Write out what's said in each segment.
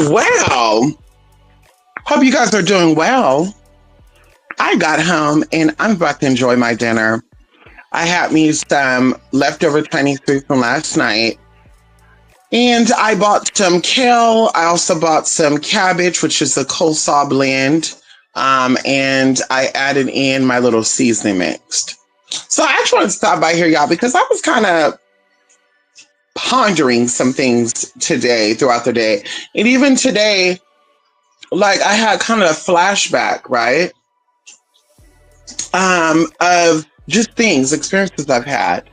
Well, hope you guys are doing well. I got home and I'm about to enjoy my dinner. I had me some leftover Chinese food from last night. And I bought some kale. I also bought some cabbage, which is a coleslaw blend. And I added in my little seasoning mixed. So I actually want to stop by here, y'all, because I was kind of pondering some things today throughout the day. And even today, like I had kind of a flashback, right? Of just things, experiences I've had.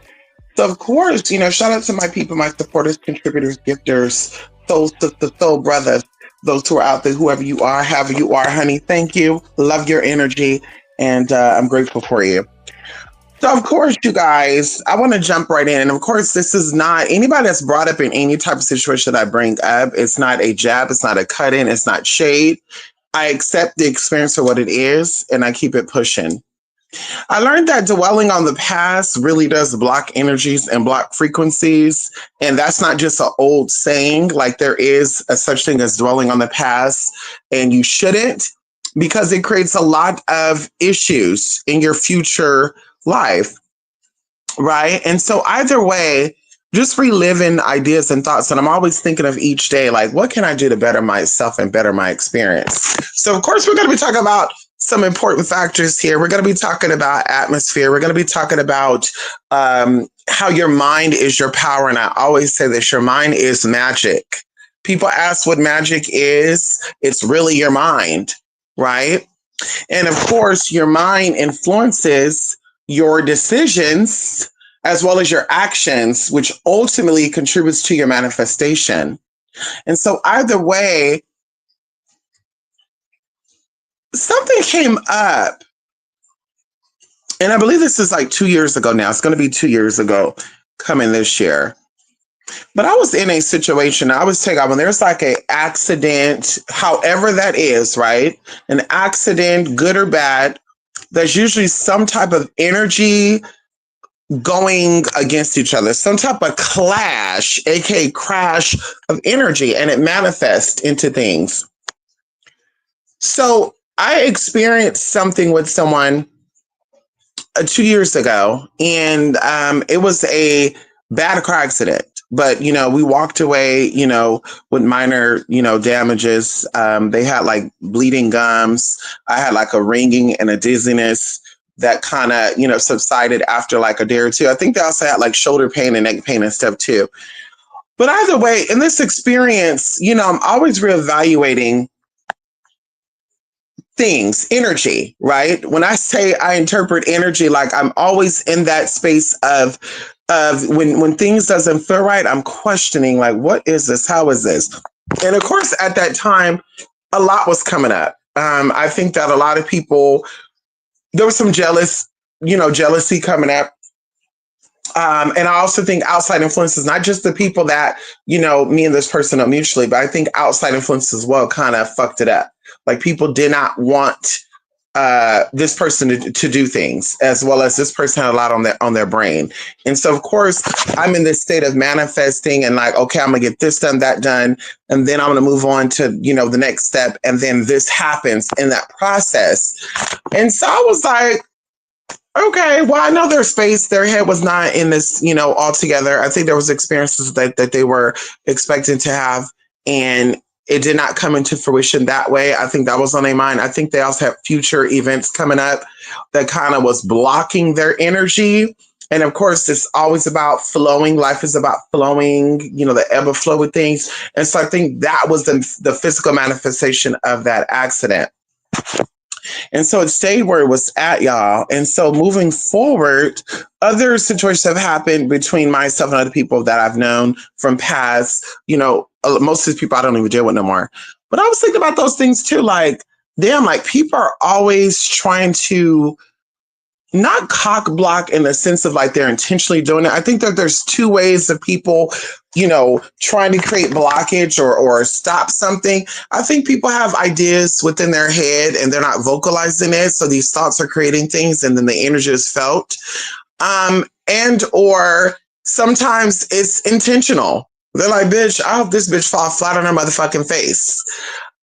So of course, shout out to my people, my supporters, contributors, gifters, soul sisters, soul brothers, those who are out there, whoever you are, however you are, honey. Thank you. Love your energy. And I'm grateful for you. So of course, you guys, I want to jump right in. And of course, this is not anybody that's brought up in any type of situation that I bring up. It's not a jab. It's not a cut in. It's not shade. I accept the experience for what it is and I keep it pushing. I learned that dwelling on the past really does block energies and block frequencies. And that's not just an old saying, like there is a such thing as dwelling on the past, and you shouldn't, because it creates a lot of issues in your future life, right? And so either way, just reliving ideas and thoughts. And I'm always thinking of each day, like, what can I do to better myself and better my experience? So of course, we're going to be talking about some important factors here. We're going to be talking about atmosphere. We're going to be talking about how your mind is your power. And I always say this, your mind is magic. People ask what magic is. It's really your mind, right? And of course, your mind influences your decisions as well as your actions, which ultimately contributes to your manifestation. And so either way, something came up, and I believe this is like 2 years ago now. It's going to be 2 years ago coming this year. But I was in a situation, I was taking when there's like an accident, however that is, right? An accident, good or bad, there's usually some type of energy going against each other, some type of clash, aka crash of energy, and it manifests into things. So I experienced something with someone 2 years ago, and it was a bad car accident. But, we walked away, with minor, damages. They had like bleeding gums. I had like a ringing and a dizziness that kind of, subsided after like a day or two. I think they also had like shoulder pain and neck pain and stuff too. But either way, in this experience, I'm always reevaluating things, energy, right? When I say I interpret energy, like I'm always in that space of when things doesn't feel right, I'm questioning like, what is this? How is this? And of course, at that time, a lot was coming up. I think that a lot of people, there was some jealousy coming up. And I also think outside influences, not just the people that, me and this person know mutually, but I think outside influences as well kind of fucked it up. Like people did not want this person to do things, as well as this person had a lot on their brain. And so, of course, I'm in this state of manifesting and like, okay, I'm gonna get this done, that done, and then I'm gonna move on to, the next step. And then this happens in that process. And so I was like, okay, well, I know their space, their head was not in this, altogether. I think there was experiences that they were expecting to have, and it did not come into fruition that way. I think that was on their mind. I think they also have future events coming up that kind of was blocking their energy. And of course, it's always about flowing. Life is about flowing, the ebb and flow with things. And so I think that was the physical manifestation of that accident. And so it stayed where it was at, y'all. And so moving forward, other situations have happened between myself and other people that I've known from past, most of these people I don't even deal with no more. But I was thinking about those things too. Like, damn, like people are always trying to not cock block in the sense of like they're intentionally doing it. I think that there's two ways of people, trying to create blockage or stop something. I think people have ideas within their head and they're not vocalizing it. So these thoughts are creating things and then the energy is felt. And or sometimes it's intentional. They're like, bitch, I hope this bitch fall flat on her motherfucking face.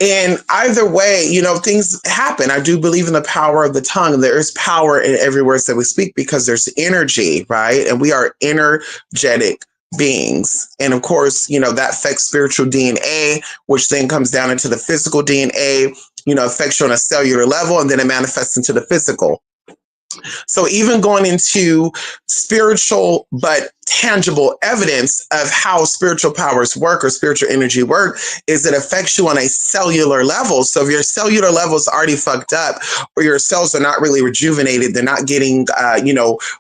And either way, things happen. I do believe in the power of the tongue. There is power in every word that we speak because there's energy, right? And we are energetic beings. And of course, that affects spiritual DNA, which then comes down into the physical DNA, affects you on a cellular level, and then it manifests into the physical. So even going into spiritual but tangible evidence of how spiritual powers work or spiritual energy work is it affects you on a cellular level. So if your cellular level is already fucked up or your cells are not really rejuvenated, they're not getting,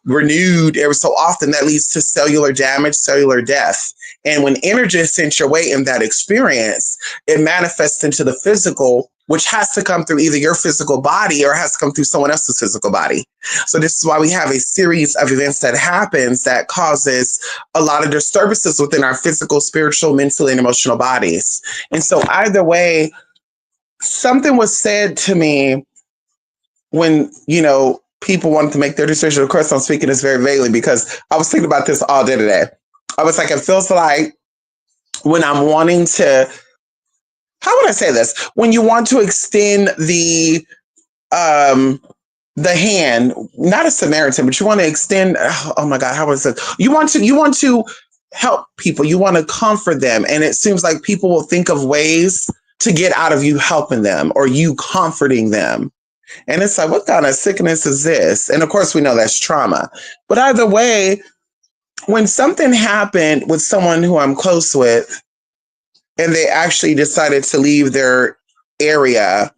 renewed every so often, that leads to cellular damage, cellular death. And when energy is sent your way in that experience, it manifests into the physical, which has to come through either your physical body or has to come through someone else's physical body. So this is why we have a series of events that happens that causes a lot of disturbances within our physical, spiritual, mental, and emotional bodies. And so either way, something was said to me when, people wanted to make their decision. Of course, I'm speaking this very vaguely because I was thinking about this all day today. I was like, it feels like when I'm wanting to, how would I say this? When you want to extend the hand, not a Samaritan, but you want to extend, oh my God, how was it? You want to help people. You want to comfort them. And it seems like people will think of ways to get out of you helping them or you comforting them. And it's like, what kind of sickness is this? And of course, we know that's trauma. But either way, when something happened with someone who I'm close with and they actually decided to leave their area,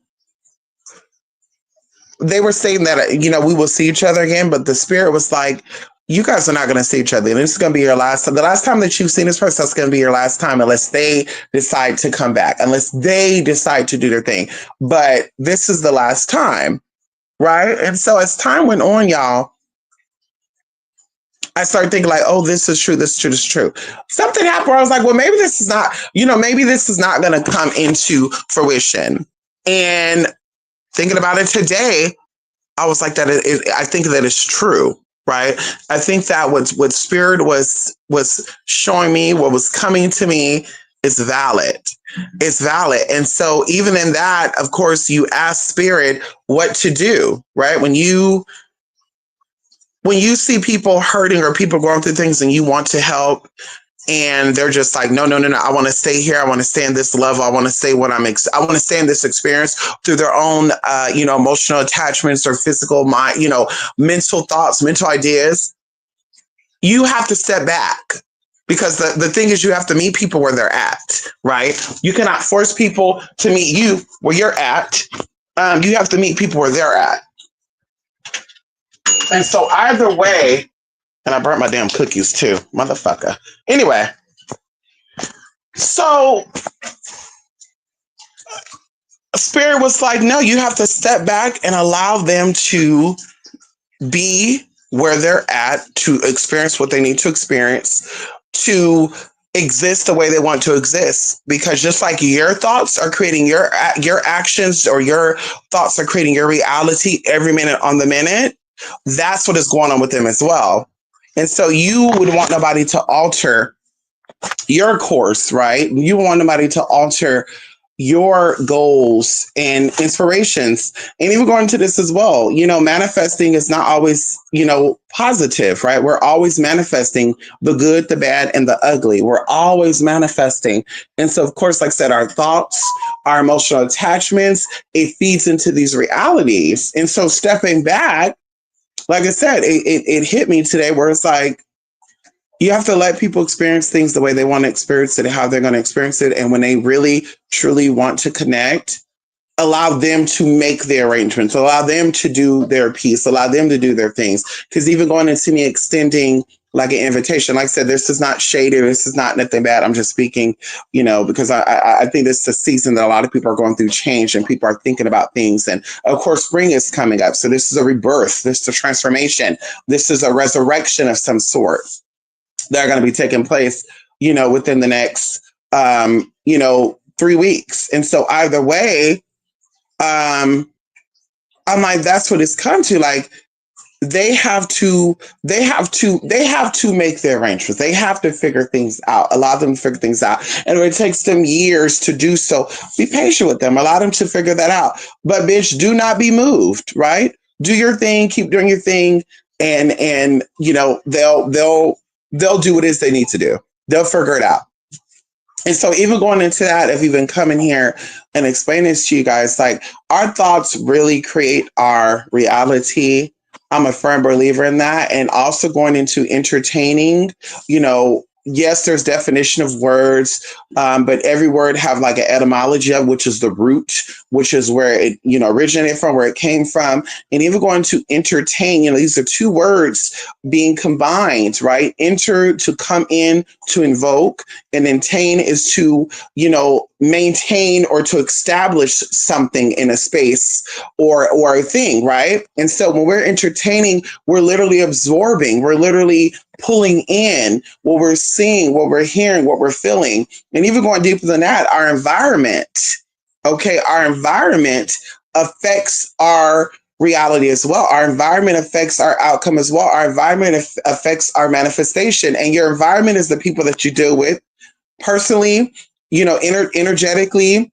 they were saying that, we will see each other again, but the spirit was like, you guys are not going to see each other. And this is going to be your last time. The last time that you've seen this person, that's going to be your last time unless they decide to come back, unless they decide to do their thing. But this is the last time, right? And so as time went on, y'all, I started thinking like, oh, this is true, this is true, this is true. Something happened where I was like, well, maybe this is not, maybe this is not going to come into fruition. And thinking about it today, I was like, I think that is true, right? I think that what spirit was showing me, what was coming to me is valid. It's valid. And so even in that, of course, you ask spirit what to do, right? When you see people hurting or people going through things and you want to help, and they're just like, no, I want to stay here. I want to stay in this level. I want to stay I want to stay in this experience through their own, emotional attachments or physical, mental thoughts, mental ideas. You have to step back because the thing is you have to meet people where they're at, right? You cannot force people to meet you where you're at. You have to meet people where they're at. And so either way, and I burnt my damn cookies too, motherfucker. Anyway, so spirit was like, no, you have to step back and allow them to be where they're at, to experience what they need to experience, to exist the way they want to exist. Because just like your thoughts are creating your actions, or your thoughts are creating your reality every minute on the minute, that's what is going on with them as well. And so you would want nobody to alter your course, right? You want nobody to alter your goals and inspirations. And even going to this as well, manifesting is not always, positive, right? We're always manifesting the good, the bad, and the ugly. We're always manifesting. And so, of course, like I said, our thoughts, our emotional attachments, it feeds into these realities. And so stepping back, like I said, it hit me today where it's like, you have to let people experience things the way they want to experience it, how they're going to experience it. And when they really, truly want to connect, allow them to make the arrangements, allow them to do their piece, allow them to do their things. Because even going into me extending like an invitation, like I said, this is not shady, this is not nothing bad. I'm just speaking, because I think this is a season that a lot of people are going through change and people are thinking about things. And of course, spring is coming up. So this is a rebirth, this is a transformation, this is a resurrection of some sort that are going to be taking place, within the next, 3 weeks. And so either way, I'm like, that's what it's come to. Like, they have to make their arrangements. They have to figure things out, allow them to figure things out. And if it takes them years to do so, be patient with them, allow them to figure that out. But bitch, do not be moved, right? Do your thing, keep doing your thing, and they'll do what it is they need to do. They'll figure it out. And so, even going into that, if you've been coming here and explaining this to you guys, like, our thoughts really create our reality. I'm a firm believer in that. And also going into entertaining, yes, there's definition of words, but every word have like an etymology of, which is the root, which is where it, originated from, where it came from. And even going to entertain, these are two words being combined, right? Enter, to come in, to invoke, and entertain is to, maintain or to establish something in a space or a thing, right? And so when we're entertaining, we're literally absorbing, we're literally pulling in what we're seeing, what we're hearing, what we're feeling. And even going deeper than that, our environment, okay, our environment affects our reality as well. Our environment affects our outcome as well. Our environment affects our manifestation. And your environment is the people that you deal with personally, energetically,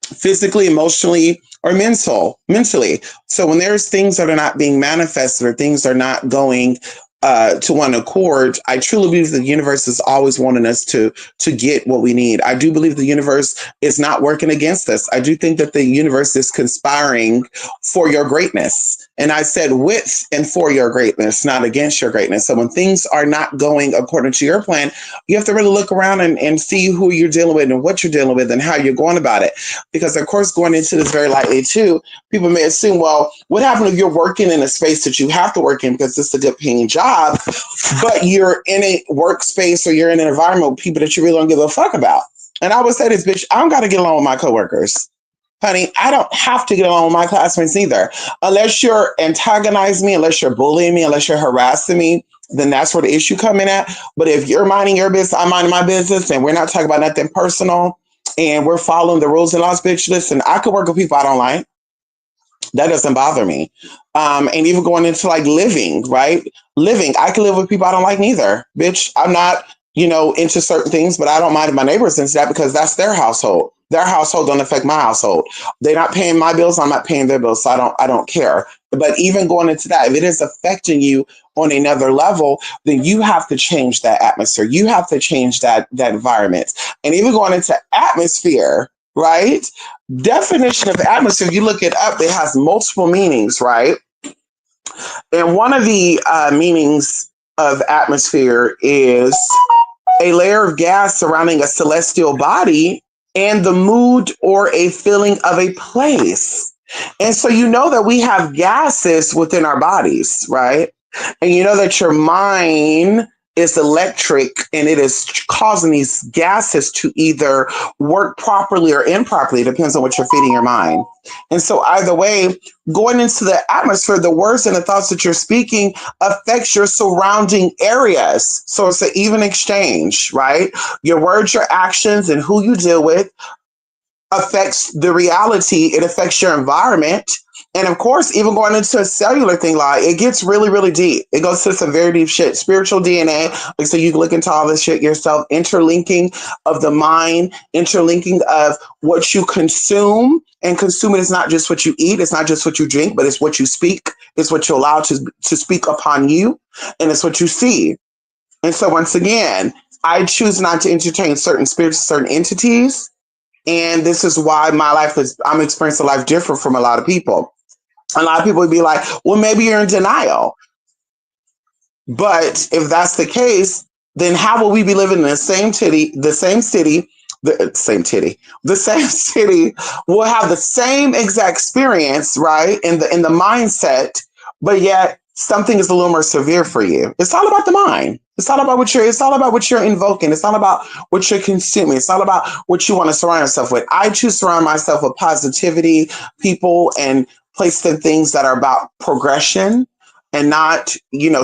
physically, emotionally, or mentally. So when there's things that are not being manifested or things are not going to one accord, I truly believe the universe is always wanting us to get what we need. I do believe the universe is not working against us. I do think that the universe is conspiring for your greatness. And I said with and for your greatness, not against your greatness. So when things are not going according to your plan, you have to really look around and see who you're dealing with and what you're dealing with and how you're going about it. Because of course, going into this very lightly too, people may assume, well, what happens if you're working in a space that you have to work in because it's a good paying job, but you're in a workspace or you're in an environment with people that you really don't give a fuck about? And I would say this, bitch, I don't got to get along with my coworkers. Honey, I don't have to get along with my classmates either. Unless you're antagonizing me, unless you're bullying me, unless you're harassing me, then that's where the issue coming at. But if you're minding your business, I'm minding my business, and we're not talking about nothing personal, and we're following the rules and laws, bitch, listen, I could work with people I don't like. That doesn't bother me. And even going into like living, right? Living, I can live with people I don't like neither. Bitch, I'm not, into certain things, but I don't mind if my neighbors into that because that's their household. Their household don't affect my household. They're not paying my bills, I'm not paying their bills, so I don't care. But even going into that, if it is affecting you on another level, then you have to change that atmosphere. You have to change that environment. And even going into atmosphere, right? Definition of atmosphere, you look it up, it has multiple meanings, right? And one of the meanings of atmosphere is a layer of gas surrounding a celestial body and the mood or a feeling of a place. And so you know that we have gases within our bodies, right? And you know that your mind is electric and it is causing these gases to either work properly or improperly. It depends on what you're feeding your mind. And so either way, going into the atmosphere, the words and the thoughts that you're speaking affects your surrounding areas. So it's an even exchange, right? Your words, your actions, and who you deal with affects the reality. It affects your environment. And of course, even going into a cellular thing, like it gets really, really deep. It goes to some very deep shit, spiritual DNA. Like, so you can look into all this shit yourself, interlinking of the mind, interlinking of what you consume. And consuming is not just what you eat. It's not just what you drink, but it's what you speak. It's what you allow to speak upon you. And it's what you see. And so once again, I choose not to entertain certain spirits, certain entities. And this is why I'm experiencing life different from a lot of people. A lot of people would be like, well, maybe you're in denial. But if that's the case, then how will we be living in the same city, the same city, the same city, we'll have the same exact experience, right? In the mindset, but yet something is a little more severe for you. It's all about the mind. It's all about it's all about what you're invoking. It's all about what you're consuming. It's all about what you want to surround yourself with. I choose to surround myself with positivity, people, and place the things that are about progression and not,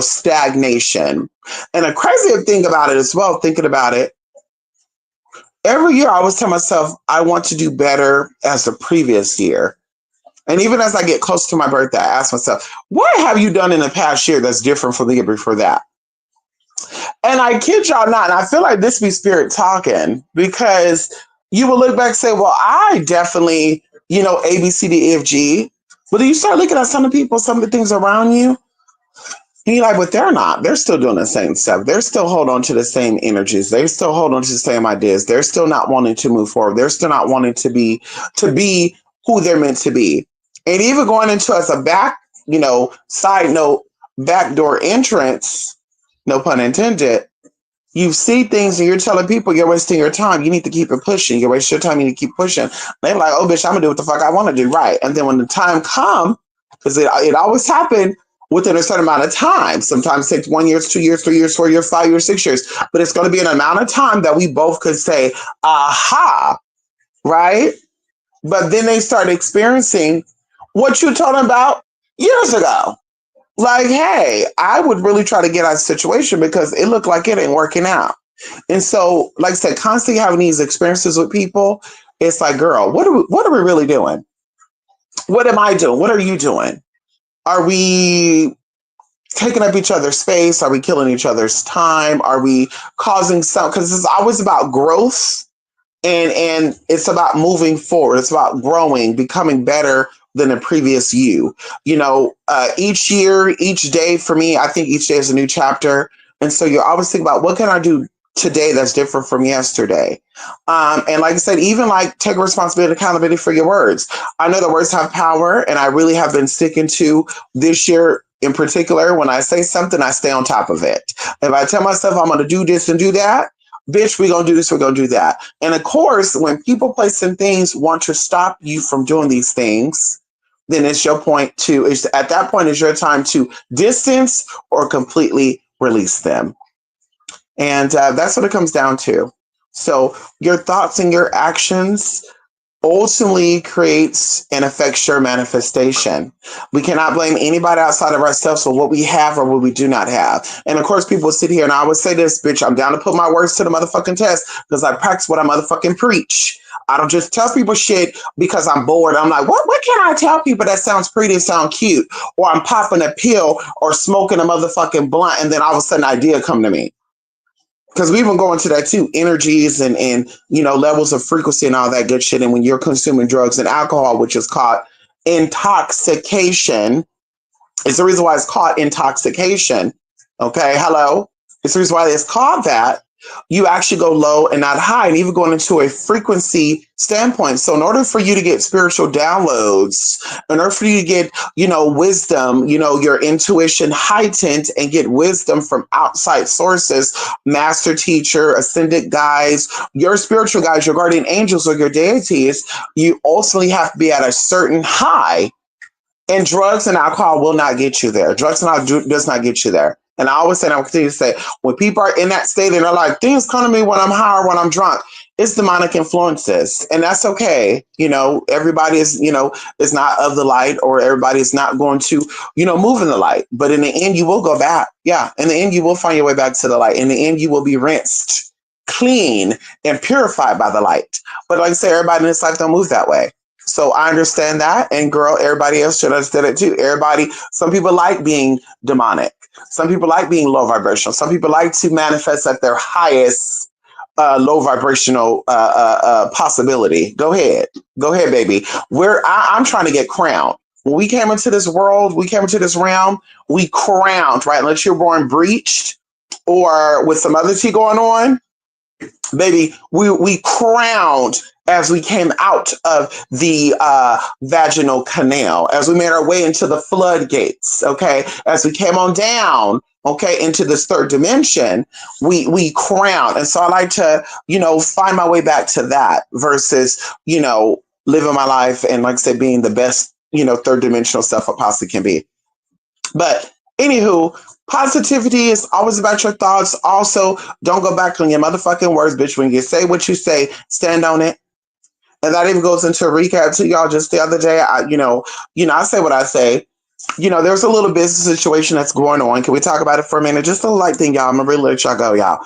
stagnation. And a crazy thing about it as well, thinking about it, every year I always tell myself I want to do better as the previous year. And even as I get close to my birthday, I ask myself, what have you done in the past year that's different from the year before that? And I kid y'all not, and I feel like this be spirit talking because you will look back and say, well, I definitely, A, B, C, D, E, F, G. But then you start looking at some of the people, some of the things around you, and you're like, but they're not. They're still doing the same stuff. They're still holding on to the same energies. They still hold on to the same ideas. They're still not wanting to move forward. They're still not wanting to be who they're meant to be. And even going into as a side note, backdoor entrance, no pun intended, you see things and you're telling people you're wasting your time. You need to keep it pushing. You're wasting your time. You need to keep pushing. They're like, oh, bitch, I'm going to do what the fuck I want to do. Right. And then when the time comes, because it always happened within a certain amount of time. Sometimes it takes 1 year, 2 years, 3 years, 4 years, 5 years, 6 years. But it's going to be an amount of time that we both could say, aha, right? But then they start experiencing what you told them about years ago. Like, hey, I would really try to get out of the situation because it looked like it ain't working out. And so, like I said, constantly having these experiences with people, it's like, girl, what are we really doing? What am I doing? What are you doing? Are we taking up each other's space? Are we killing each other's time? Are we causing some? Because it's always about growth, and it's about moving forward. It's about growing, becoming better than the previous you. Each year, each day for me, I think each day is a new chapter. And so you're always thinking about what can I do today that's different from yesterday. And like I said, even like take responsibility and accountability for your words. I know the words have power, and I really have been sticking to this year in particular. When I say something, I stay on top of it. If I tell myself I'm going to do this and do that, bitch, we're going to do this, we're going to do that. And of course, when people, place, and things want to stop you from doing these things, then it's your point to, at that point, it's your time to distance or completely release them. And that's what it comes down to. So your thoughts and your actions ultimately creates and affects your manifestation. We cannot blame anybody outside of ourselves for what we have or what we do not have. And of course, people sit here and I always say this, bitch, I'm down to put my words to the motherfucking test because I practice what I motherfucking preach. I don't just tell people shit because I'm bored. I'm like, what can I tell people that sounds pretty and sound cute? Or I'm popping a pill or smoking a motherfucking blunt and then all of a sudden an idea come to me. Because we've been going to that too, energies and levels of frequency and all that good shit. And when you're consuming drugs and alcohol, which is called intoxication, it's the reason why it's called intoxication. Okay, hello. It's the reason why it's called that. You actually go low and not high, and even going into a frequency standpoint. So in order for you to get spiritual downloads, in order for you to get, wisdom, your intuition heightened and get wisdom from outside sources, master teacher, ascended guides, your spiritual guides, your guardian angels, or your deities, you ultimately have to be at a certain high. And drugs and alcohol will not get you there. Drugs and alcohol does not get you there. And I always say, and I'll continue to say, when people are in that state and they're like, things come to me when I'm high or when I'm drunk, it's demonic influences. And that's okay. Everybody is not of the light, or everybody is not going to, move in the light. But in the end, you will go back. Yeah. In the end, you will find your way back to the light. In the end, you will be rinsed, clean, and purified by the light. But like I say, everybody in this life don't move that way. So I understand that. And girl, everybody else should understand it too. Some people like being demonic. Some people like being low vibrational. Some people like to manifest at their highest low vibrational possibility. Go ahead, baby. I'm trying to get crowned. When we came into this world, we came into this realm, we crowned, right? Unless you're born breached or with some other tea going on, baby, we crowned as we came out of the vaginal canal, as we made our way into the floodgates, okay, as we came on down, okay, into this third dimension, we crowned. And so I like to, find my way back to that versus, living my life and, like I said, being the best, third dimensional self I possibly can be. But anywho, positivity is always about your thoughts. Also, don't go back on your motherfucking words, bitch. When you say what you say, stand on it. And that even goes into a recap to y'all. Just the other day, I say what I say. There's a little business situation that's going on. Can we talk about it for a minute? Just a light thing, y'all. I'm gonna really let y'all go, y'all.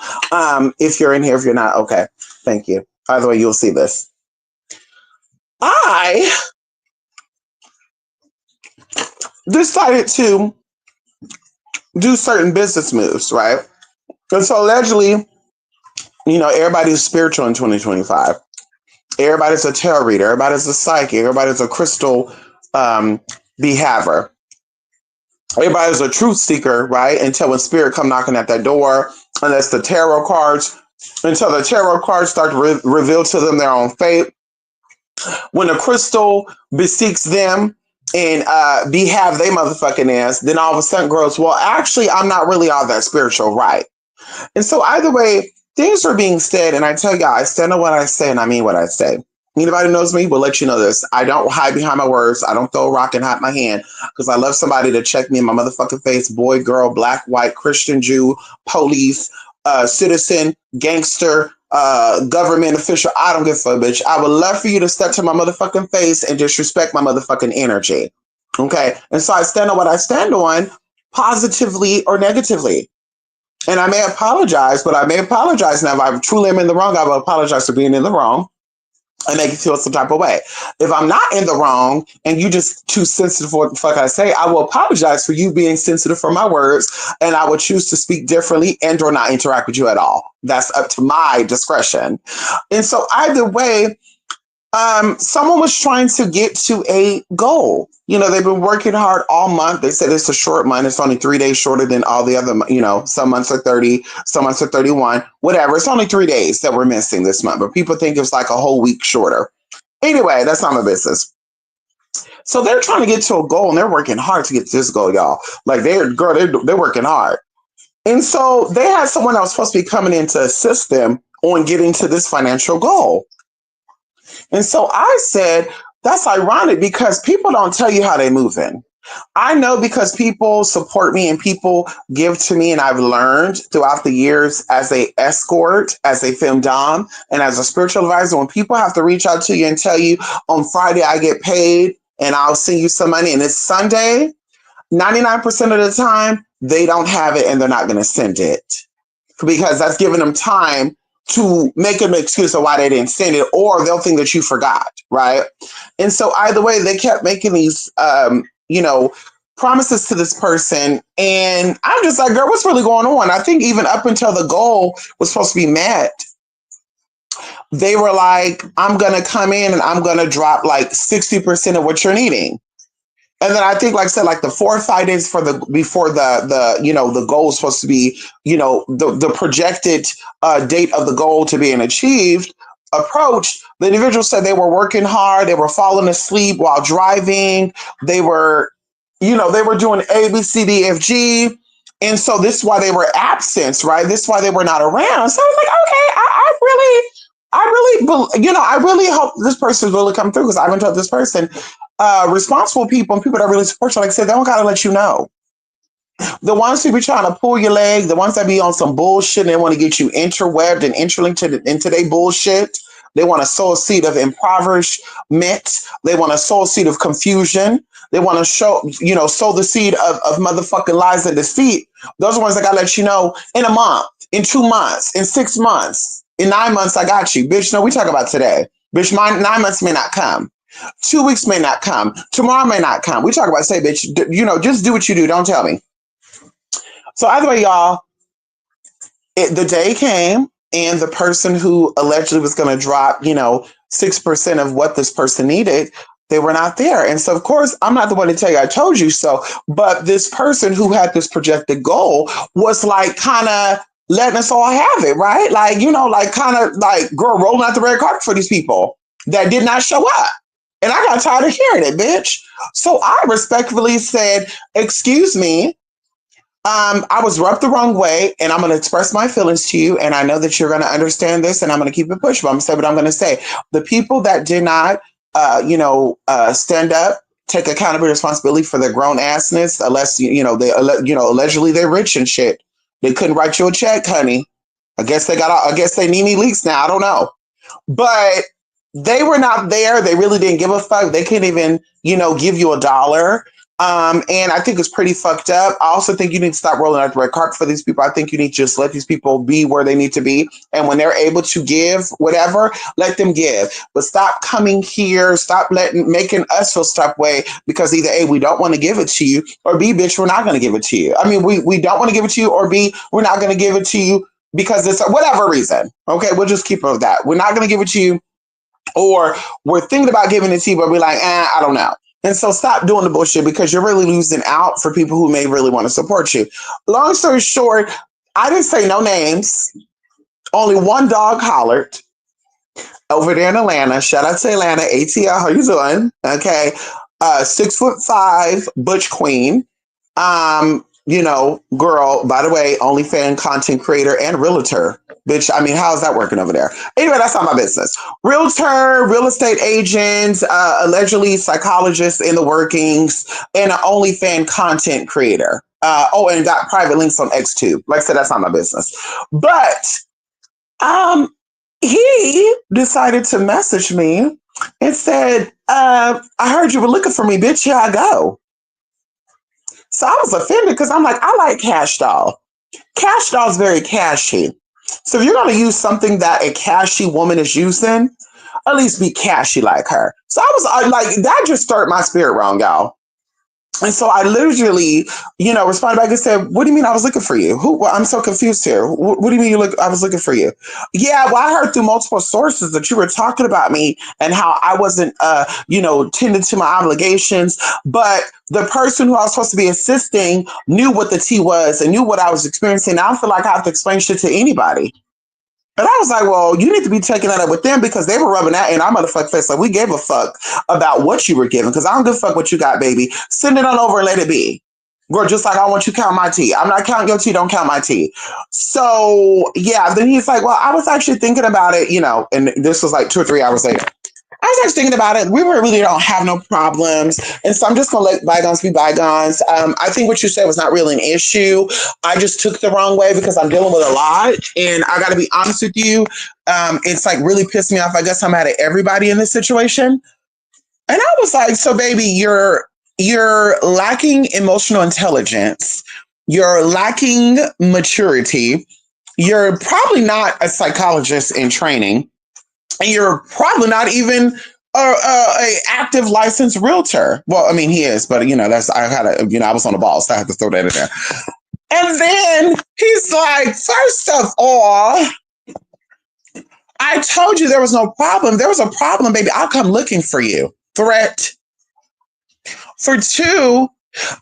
If you're in here, if you're not, okay. Thank you. Either way, you'll see this. I decided to do certain business moves, right? And so allegedly, everybody's spiritual in 2025. Everybody's a tarot reader. Everybody's a psychic. Everybody's a crystal um, behaver. Everybody's a truth seeker, right? Until when spirit come knocking at that door, unless the tarot cards, until the tarot cards start to reveal to them their own fate. When a crystal beseeks them and behave they motherfucking ass, then all of a sudden grows, well, actually, I'm not really all that spiritual, right? And so either way, things are being said, and I tell you, I stand on what I say and I mean what I say. Anybody who knows me will let you know this. I don't hide behind my words. I don't throw a rock and hide my hand because I love somebody to check me in my motherfucking face, boy, girl, black, white, Christian, Jew, police, citizen, gangster, government official. I don't give a fuck, bitch. I would love for you to step to my motherfucking face and disrespect my motherfucking energy. Okay? And so I stand on what I stand on, positively or negatively. And I may apologize, but I may apologize now. If I truly am in the wrong, I will apologize for being in the wrong and make you feel some type of way. If I'm not in the wrong and you just too sensitive for what the fuck I say, I will apologize for you being sensitive for my words, and I will choose to speak differently and or not interact with you at all. That's up to my discretion. And so either way, someone was trying to get to a goal. They've been working hard all month. They said it's a short month. It's only 3 days shorter than all the other, some months are 30, some months are 31, whatever. It's only 3 days that we're missing this month, but people think it's like a whole week shorter. Anyway, that's not my business. So they're trying to get to a goal and they're working hard to get to this goal, y'all. Like they're working hard. And so they had someone that was supposed to be coming in to assist them on getting to this financial goal. And so I said, that's ironic because people don't tell you how they're moving. I know because people support me and people give to me, and I've learned throughout the years as a escort, as a femdom, and as a spiritual advisor, when people have to reach out to you and tell you on Friday I get paid and I'll send you some money and it's Sunday, 99% of the time they don't have it and they're not going to send it because that's giving them time to make an excuse of why they didn't send it, or they'll think that you forgot, right? And so either way, they kept making these, promises to this person. And I'm just like, girl, what's really going on? I think even up until the goal was supposed to be met, they were like, I'm going to come in and I'm going to drop like 60% of what you're needing. And then I think, like I said, like the 4 or 5 days before the goal is supposed to be, the projected date of the goal to being achieved approached, the individual said they were working hard, they were falling asleep while driving, they were doing A, B, C, D, F, G. And so this is why they were absent, right? This is why they were not around. So I was like, okay, I really hope this person really come through because I've been told this person, responsible people and people that really support you, like I said, they don't gotta let you know. The ones who be trying to pull your leg, the ones that be on some bullshit and they want to get you interwebbed and interlinked into their bullshit. They want to sow a seed of impoverishment. They want to sow a seed of confusion. They want to sow the seed of motherfucking lies and deceit. Those are the ones that gotta let you know in a month, in 2 months, in 6 months, in 9 months, I got you. Bitch, no, we talk about today. Bitch, 9 months may not come. 2 weeks may not come. Tomorrow may not come. We talk about, say, bitch, just do what you do. Don't tell me. So either way, y'all, the day came and the person who allegedly was going to drop, 6% of what this person needed, they were not there. And so, of course, I'm not the one to tell you I told you so. But this person who had this projected goal was like kind of letting us all have it, right? Like, kind of like, girl, rolling out the red carpet for these people that did not show up. And I got tired of hearing it, bitch. So I respectfully said, excuse me, I was rubbed the wrong way, and I'm going to express my feelings to you, and I know that you're going to understand this, and I'm going to keep it pushing. I'm going to say what I'm going to say. The people that did not, stand up, take accountability, responsibility for their grown assness, unless allegedly they're rich and shit. They couldn't write you a check, honey. I guess they need me leaks now. I don't know, but they were not there. They really didn't give a fuck. They couldn't even, give you $1. And I think it's pretty fucked up. I also think you need to stop rolling out the red carpet for these people. I think you need to just let these people be where they need to be. And when they're able to give whatever, let them give. But stop coming here, stop making us feel stuck way because either A, we don't want to give it to you, or B, bitch, we're not going to give it to you. I mean, we don't want to give it to you, or B, we're not going to give it to you because it's whatever reason. Okay, we'll just keep it with that. We're not going to give it to you, or we're thinking about giving it to you, but we're like, I don't know. And so stop doing the bullshit because you're really losing out for people who may really want to support you. Long story short, I didn't say no names. Only one dog hollered over there in Atlanta. Shout out to Atlanta. ATL, how you doing? Okay. 6'5" Butch Queen. Girl, by the way, OnlyFans content creator and realtor. Bitch, I mean, how's that working over there? Anyway, that's not my business. Realtor, real estate agent, allegedly psychologist in the workings, and an OnlyFans content creator. And got private links on X2. Like I said, that's not my business. But he decided to message me and said, I heard you were looking for me, bitch. Here I go. So I was offended because I'm like, I like Cash Doll. Cash Doll is very cashy. So if you're going to use something that a cashy woman is using, at least be cashy like her. So I was like, that just stirred my spirit wrong, y'all. And so I literally, responded back and said, what do you mean I was looking for you? Well, I'm so confused here. What do you mean I was looking for you? Yeah, well, I heard through multiple sources that you were talking about me and how I wasn't, tending to my obligations. But the person who I was supposed to be assisting knew what the tea was and knew what I was experiencing. I don't feel like I have to explain shit to anybody. And I was like, well, you need to be taking that up with them because they were rubbing that in our motherfucking face. Like, we gave a fuck about what you were giving because I don't give a fuck what you got, baby. Send it on over and let it be. Girl, just like I want you to count my tea. I'm not counting your tea. Don't count my tea. So, yeah. Then he's like, well, I was actually thinking about it, and this was like 2 or 3 hours later. I was actually thinking about it. We really don't have no problems. And so I'm just going to let bygones be bygones. I think what you said was not really an issue. I just took it the wrong way because I'm dealing with a lot. And I got to be honest with you. It's like really pissed me off. I guess I'm mad at everybody in this situation. And I was like, so baby, you're lacking emotional intelligence. You're lacking maturity. You're probably not a psychologist in training. And you're probably not even a active licensed realtor. Well, I mean, he is, but I was on the ball, so I had to throw that in there. And then he's like, first of all, I told you there was no problem. There was a problem, baby. I'll come looking for you. Threat. For 2,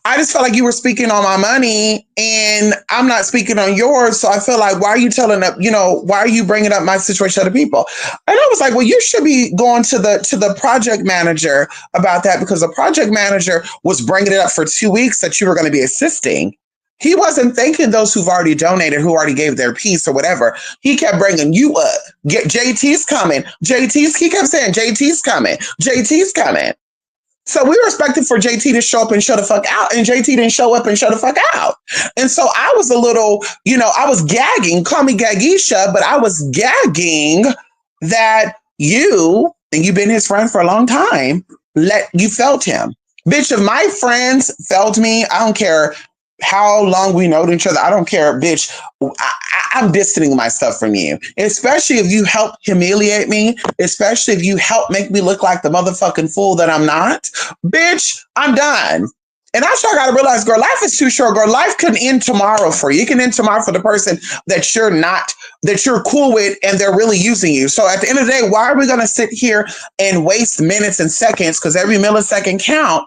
I just felt like you were speaking on my money and I'm not speaking on yours. So I feel like, why are you why are you bringing up my situation to other people? And I was like, well, you should be going to the project manager about that because the project manager was bringing it up for 2 weeks that you were going to be assisting. He wasn't thanking those who've already donated, who already gave their piece or whatever. He kept bringing you up. JT's coming. He kept saying, JT's coming. JT's coming. So we were expecting for JT to show up and show the fuck out, and JT didn't show up and show the fuck out. And so I was a little, I was gagging, call me Gagisha, but I was gagging that you've been his friend for a long time, you felt him. Bitch, if my friends felt me, I don't care how long we know each other. I don't care, bitch. I'm distancing myself from you, especially if you help humiliate me, especially if you help make me look like the motherfucking fool that I'm not. Bitch, I'm done. And I sure got to realize, girl, life is too short, girl. Life can end tomorrow for you. It can end tomorrow for the person that you're cool with and they're really using you. So at the end of the day, why are we going to sit here and waste minutes and seconds, because every millisecond count,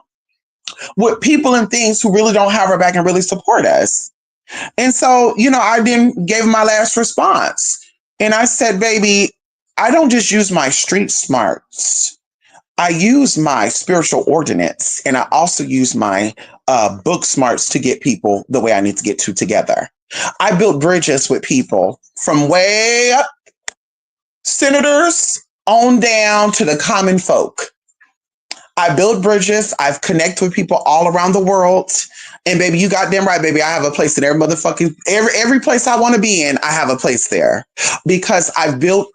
with people and things who really don't have our back and really support us? And so, I then gave my last response. And I said, baby, I don't just use my street smarts. I use my spiritual ordinance. And I also use my book smarts to get people the way I need to get to together. I built bridges with people from way up, senators on down to the common folk. I build bridges. I've connected with people all around the world. And baby, you goddamn right, baby. I have a place in every place I want to be in. I have a place there because I built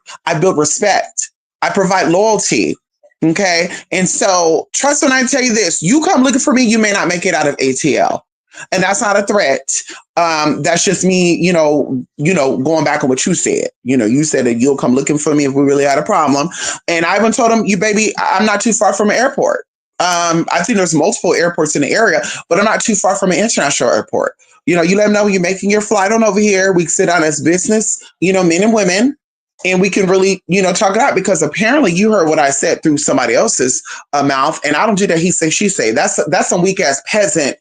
respect. I provide loyalty. Okay. And so trust when I tell you this, you come looking for me, you may not make it out of ATL. And that's not a threat. That's just me, going back on what you said. You said that you'll come looking for me if we really had a problem. And I even told him, you baby, I'm not too far from an airport. I think there's multiple airports in the area, but I'm not too far from an international airport. You let them know when you're making your flight on over here. We can sit down as business, men and women, and we can really, talk it out because apparently you heard what I said through somebody else's mouth, and I don't do that. He say, she say. That's some weak ass peasant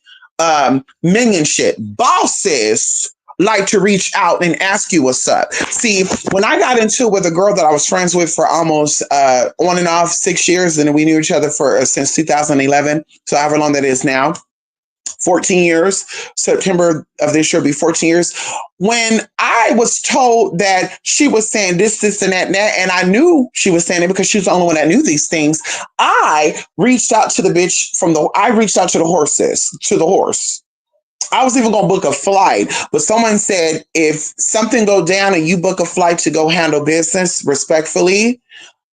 minion shit. Bosses like to reach out and ask you what's up. See, when I got into it with a girl that I was friends with for almost on and off 6 years, and we knew each other for since 2011, so however long that is now. 14 years. September of this year will be 14 years. When I was told that she was saying this, and that, and I knew she was saying it because she was the only one that knew these things, I reached out to the bitch I reached out to the horse. I was even going to book a flight, but someone said if something go down and you book a flight to go handle business respectfully,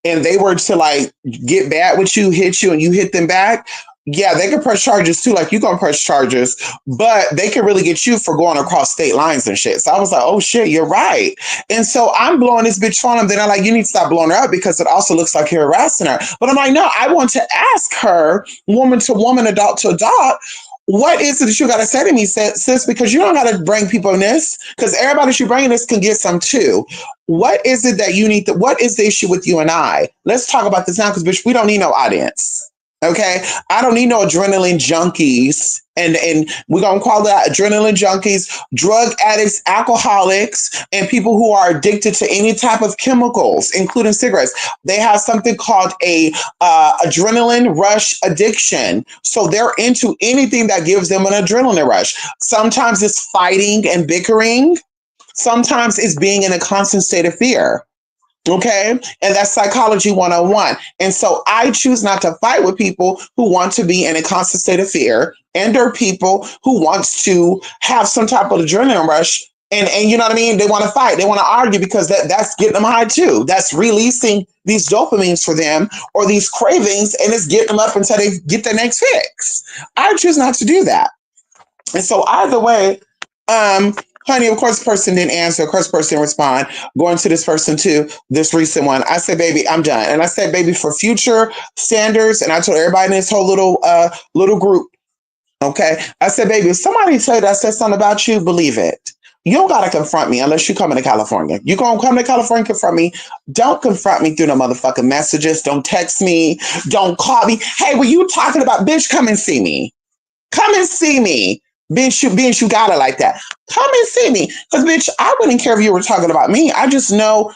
and they were to like get bad with you, hit you, and you hit them back, yeah, they can press charges too. Like you gonna press charges, but they can really get you for going across state lines and shit. So I was like, oh shit, you're right. And so I'm blowing this bitch phone up. Then I'm like, you need to stop blowing her up because it also looks like you're harassing her. But I'm like, no, I want to ask her, woman to woman, adult to adult, what is it that you got to say to me, sis? Because you don't got to bring people in this, because everybody that you bring in this can get some too. What is it that you need? What is the issue with you and I? Let's talk about this now, because bitch, we don't need no audience. Okay, I don't need no adrenaline junkies, and we're gonna call that adrenaline junkies, drug addicts, alcoholics, and people who are addicted to any type of chemicals, including cigarettes. They have something called a adrenaline rush addiction, so they're into anything that gives them an adrenaline rush. Sometimes it's fighting and bickering. Sometimes it's being in a constant state of fear. Okay. And that's psychology 101. And so I choose not to fight with people who want to be in a constant state of fear, and or people who wants to have some type of adrenaline rush. And you know what I mean? They want to fight. They want to argue because that's getting them high too. That's releasing these dopamines for them or these cravings, and it's getting them up until they get their next fix. I choose not to do that. And so either way, honey, of course, the person didn't answer. Of course, the person didn't respond. Going to this person too, this recent one. I said, baby, I'm done. And I said, baby, for future standards, and I told everybody in this whole little group, okay, I said, baby, if somebody tell you that I said something about you, believe it. You don't got to confront me unless you come into California. You going to come to California and confront me. Don't confront me through no motherfucking messages. Don't text me. Don't call me. Hey, were you talking about, bitch, come and see me. Come and see me. Bitch, you got it like that. Come and see me. Because, bitch, I wouldn't care if you were talking about me. I just know,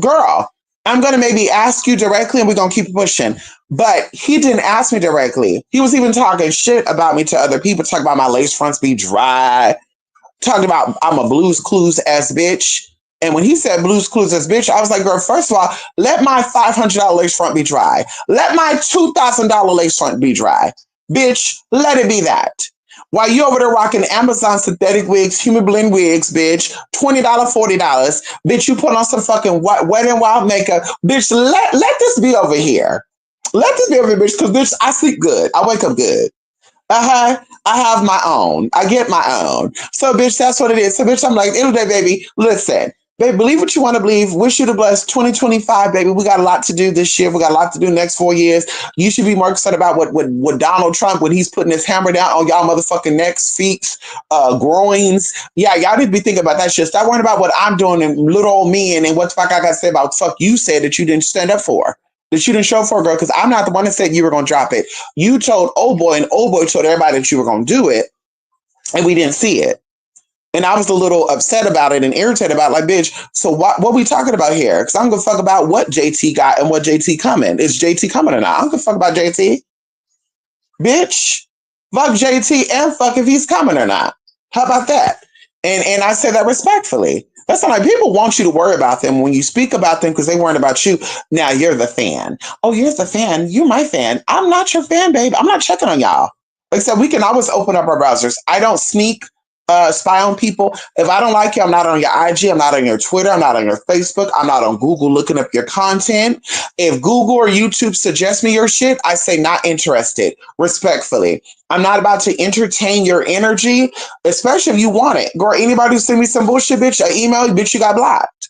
girl, I'm going to maybe ask you directly and we're going to keep pushing. But he didn't ask me directly. He was even talking shit about me to other people, talking about my lace fronts be dry, talking about I'm a Blues Clues ass bitch. And when he said Blues Clues ass bitch, I was like, girl, first of all, let my $500 lace front be dry. Let my $2,000 lace front be dry. Bitch, let it be that. While you over there rocking Amazon synthetic wigs, human blend wigs, bitch, $20, $40, bitch, you put on some fucking Wet n Wild makeup, bitch, let this be over here. Let this be over here, bitch, because, bitch, I sleep good. I wake up good. I have my own. I get my own. So, bitch, that's what it is. So, bitch, I'm like, end of the day, baby, listen. Baby, believe what you want to believe. Wish you the blessed 2025, baby. We got a lot to do this year. We got a lot to do the next 4 years. You should be more excited about what Donald Trump, when he's putting his hammer down on y'all motherfucking necks, feet, groins. Yeah, y'all need to be thinking about that shit. Stop worrying about what I'm doing and little old me and what the fuck I got to say about fuck you said that you didn't stand up for. That you didn't show for, girl, because I'm not the one that said you were going to drop it. You told old boy, and old boy told everybody that you were going to do it, and we didn't see it. And I was a little upset about it and irritated about it, like, bitch, so what we talking about here? Because I'm going to fuck about what JT got and what JT coming. Is JT coming or not? I'm going to fuck about JT. Bitch, fuck JT and fuck if he's coming or not. How about that? And I say that respectfully. That's not like people want you to worry about them when you speak about them because they worried about you. Now you're the fan. Oh, you're the fan. You're my fan. I'm not your fan, babe. I'm not checking on y'all. Like I said, we can always open up our browsers. I don't sneak spy on people. If I don't like you, I'm not on your IG, I'm not on your Twitter, I'm not on your Facebook, I'm not on Google looking up your content. If Google or YouTube suggest me your shit, I say not interested, respectfully. I'm not about to entertain your energy, especially if you want it. Girl, anybody who send me some bullshit, bitch, an email, bitch, you got blocked.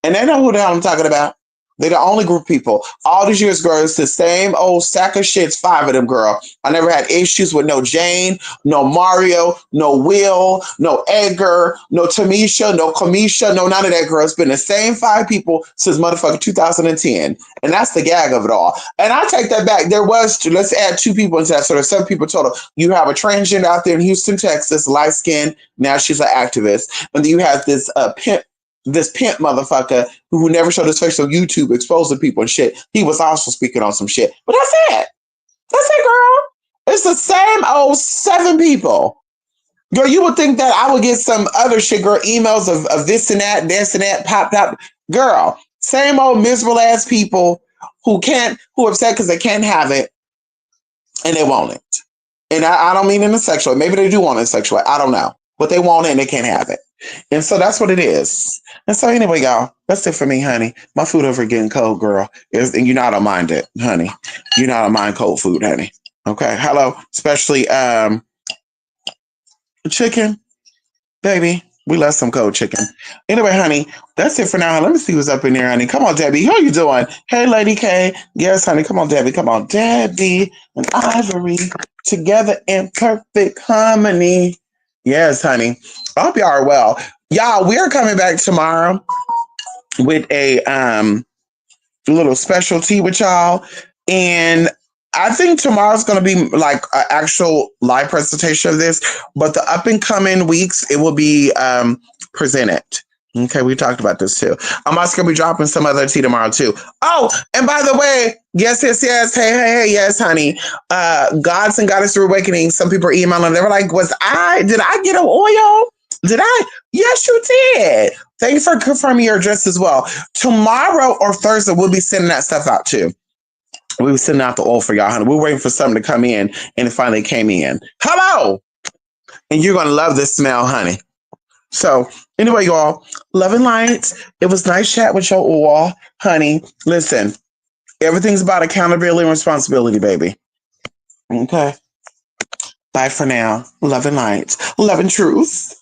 And they know who the hell I'm talking about. They're the only group of people. All these years, girl, it's the same old sack of shits, 5 of them, girl. I never had issues with no Jane, no Mario, no Will, no Edgar, no Tamisha, no Kamisha, no none of that, girl. It's been the same 5 people since motherfucking 2010. And that's the gag of it all. And I take that back. There was, let's add 2 people into that. So there's 7 people total. You have a transgender out there in Houston, Texas, light skinned. Now she's an activist. And then you have this pimp motherfucker who never showed his face on YouTube exposing people and shit. He was also speaking on some shit. But that's it. That's it, girl. It's the same old 7 people. Girl, you would think that I would get some other shit, girl, emails of this and that, pop. Girl, same old miserable ass people who upset because they can't have it and they want it. And I don't mean in a sexual way. Maybe they do want it in a sexual way. I don't know. But they want it and they can't have it. And so that's what it is. And so anyway, y'all, that's it for me, honey. My food over getting cold, girl. And you know I don't mind it, honey. You know I don't mind cold food, honey. Okay. Hello. Especially chicken. Baby. We love some cold chicken. Anyway, honey, that's it for now. Let me see who's up in there, honey. Come on, Debbie. How you doing? Hey, Lady K. Yes, honey. Come on, Debbie. Come on. Debbie and Ivory together in perfect harmony. Yes, honey. I hope y'all are well. Y'all, we are coming back tomorrow with a little specialty with y'all. And I think tomorrow's going to be like an actual live presentation of this, but the up and coming weeks, it will be presented. Okay, we talked about this too. I'm also going to be dropping some other tea tomorrow too. Oh, and by the way, yes. Hey, yes, honey. Gods and Goddess Through Awakening, some people are emailing. They were like, did I get an oil? Did I? Yes, you did. Thank you for confirming your address as well. Tomorrow or Thursday, we'll be sending that stuff out too. We were sending out the oil for y'all, honey. We were waiting for something to come in, and it finally came in. Hello! And you're going to love this smell, honey. So, anyway, y'all, love and light. It was nice chat with your oil, honey. Listen, everything's about accountability and responsibility, baby. Okay? Bye for now. Love and light. Love and truth.